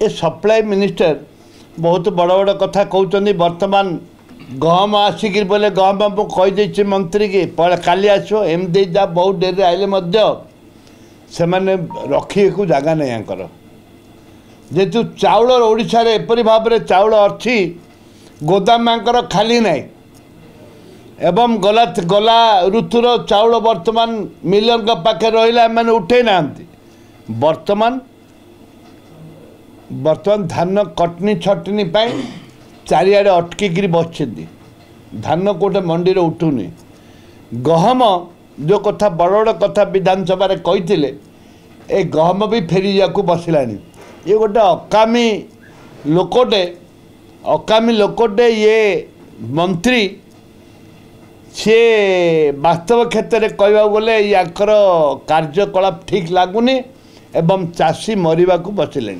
ए supply minister बहुत बड़ बड़ कथा कहते बर्तमान गहम आसिक बोले गहम कहीदे मंत्री की काली आसो एमती जा बहुत डेरी आइले से मैंने रखिए को जगह नहीं आंकर जेतु चाउल ओडिशा रे एपरी भाव में चाउल अच्छी गोदाम आंकर खाली नहीं एवं गला गला ऋतुर चाउल वर्तमान मिलियन पाखे रहा मैंने उठे ना वर्तमान वर्तमान धान कटनी छटनी चारिआडे अटकिकी बस धान कोटे मंडी उठुनी गहम जो कथा बड़ बड़ कथा विधानसभा कही ए गहम भी फेरी जाकू बसलानी ये गोटे अकामी लोकोटे ये मंत्री सी वास्तव क्षेत्र में कहवा गले याकर कार्यकलाप ठीक लगुनि एवं चाषी मरवा को बसिले।